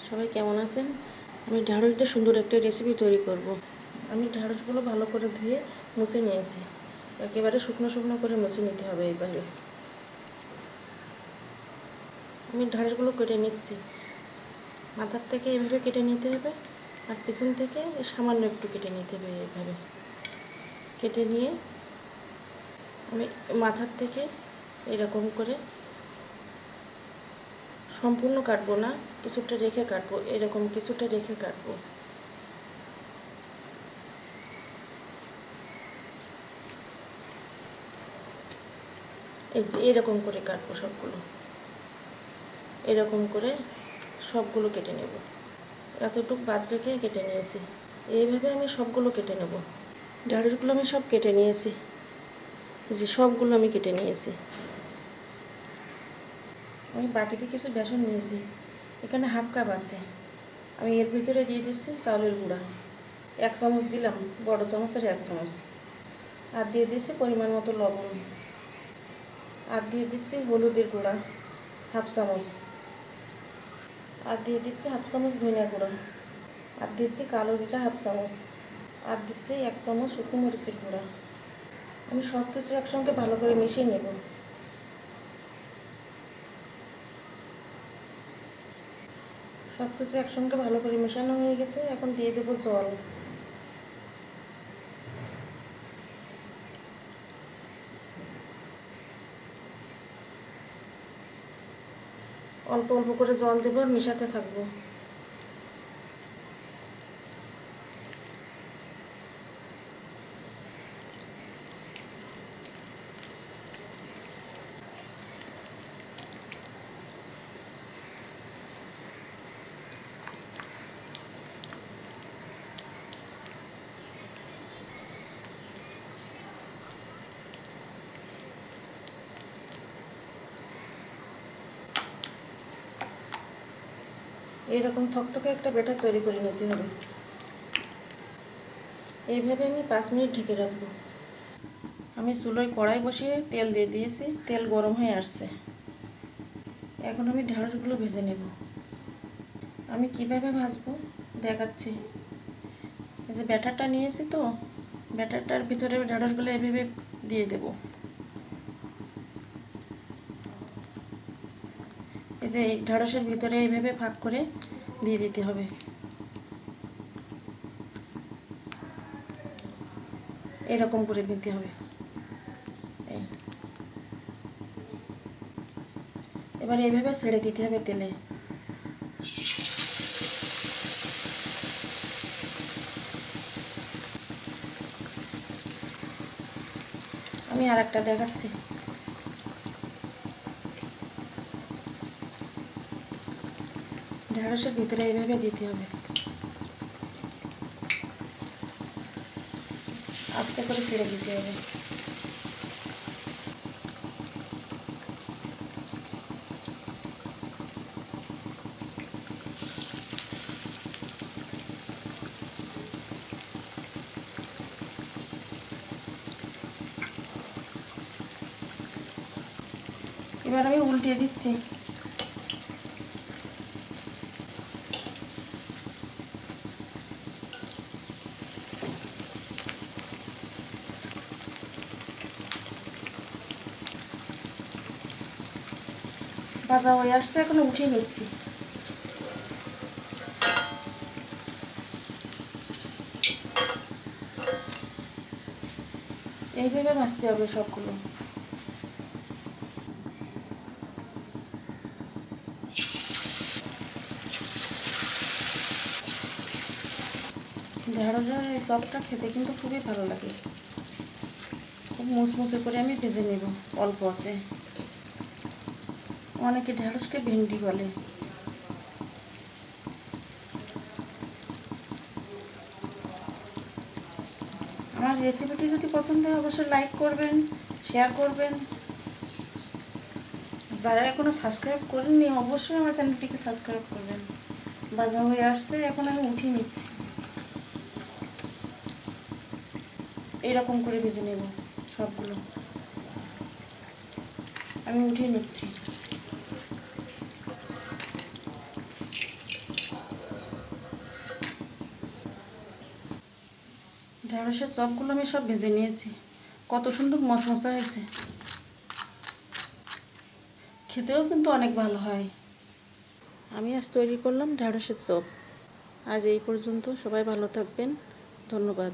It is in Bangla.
সবাই কেমন আছেন? আমি ঢ্যাঁড়স দিয়ে সুন্দর একটা রেসিপি তৈরি করব। আমি ঢ্যাঁড়সগুলো ভালো করে ধুয়ে মুছে নিয়েছি। একেবারে শুকনো শুকনো করে মুছে নিতে হবে এইভাবে। আমি ঢ্যাঁড়সগুলো কেটে নিচ্ছি। মাথার থেকে এইভাবে কেটে নিতে হবে, আর পিছন থেকে সামান্য একটু কেটে নিতে হবে এইভাবে। কেটে নিয়ে আমি মাথার থেকে এরকম করে সম্পূর্ণ কাটবো না, কিছুটা রেখে কাটবো, এরকম কিছুটা রেখে কাটবো। এই যে এরকম করে কাটবো সবগুলো, এরকম করে সবগুলো কেটে নেব। এতটুকু বাদ রেখে কেটে নিয়েছি। এইভাবে আমি সবগুলো কেটে নেব। ঢ্যাঁড়সগুলো আমি সব কেটে নিয়েছি। এই যে সবগুলো আমি কেটে নিয়েছি। আমি বাটিতে কিছু বেসন নিয়েছি, এখানে হাফ কাপ আছে। আমি এর ভিতরে দিয়ে দিচ্ছি চাউলের গুঁড়া, 1 চামচ দিলাম, বড় চামচের 1 চামচ। আর দিয়ে দিচ্ছি পরিমাণ মতো লবণ। আর দিয়ে দিচ্ছি হলুদের গুঁড়া হাফ চামচ। আর দিয়ে দিচ্ছি হাফ চামচ ধনিয়া গুঁড়া। আর দিচ্ছি কালো জিরা হাফ চামচ। আর দিচ্ছি 1 চামচ শুকনো মরিচের গুঁড়া। আমি সব কিছু একসঙ্গে ভালো করে মিশিয়ে নেব। সব কিছু একসঙ্গে ভালো করে মেশানো হয়ে গেছে। এখন দিয়ে দেবো জল। অল্প অল্প করে জল দেবো আর মেশাতে থাকবো। এইরকম থকথকে একটা ব্যাটার তৈরি করে নিতে হবে। এইভাবে আমি 5 মিনিট ঢেকে রাখবো। আমি চুলোয় কড়াই বসিয়ে তেল দিয়ে দিয়েছি, তেল গরম হয়ে আসছে। এখন আমি ঢ্যাঁড়সগুলো ভেজে নেব। আমি কিভাবে ভাজবো দেখাচ্ছি। এই যে ব্যাটারটা নিয়েছি, তো ব্যাটারটার ভিতরে ঢ্যাঁড়সগুলো এভাবে দিয়ে দেব। এই যে এই ঢ্যাঁড়সের ভিতরে এইভাবে ভাগ করে দিয়ে দিতে হবে। এরকম করে দিতে হবে। এই এবার এইভাবে ছেড়ে দিতে হবে তেলে। আমি আর একটা দেখাচ্ছি। ঢ্যাঁড়সের ভিতরে এইভাবে দিতে হবে, আস্তে করে ছেড়ে দিতে হবে। এবার আমি উল্টিয়ে দিচ্ছি। ভাজা হয়ে আসছে, এখন উঠিয়ে নিচ্ছি। এইভাবে ভাজতে হবে সবগুলো। ঢ্যাঁড়সের এই চপটা খেতে কিন্তু খুবই ভালো লাগে। খুব মুচমুচে করে আমি ভেজে নেব অল্প আছে। অনেকে ঢ্যাঁড়সকে ভেন্ডি বলে। আমার রেসিপিটি যদি পছন্দ হয় অবশ্যই লাইক করবেন, শেয়ার করবেন। যারা এখনও সাবস্ক্রাইব করেননি অবশ্যই আমার চ্যানেলটিকে সাবস্ক্রাইব করবেন। ভাজা হয়ে আসছে, এখন আমি উঠিয়ে নিচ্ছি। এরকম করে ভেজে নেব সবগুলো। আমি উঠিয়ে নিচ্ছি। ঢেঁড়সের চপগুলো আমি সব ভেজে নিয়েছি। কত সুন্দর মশমশা হয়েছে, খেতেও কিন্তু অনেক ভালো হয়। আমি আজ তৈরি করলাম ঢেঁড়সের চপ। আজ এই পর্যন্ত, সবাই ভালো থাকবেন, ধন্যবাদ।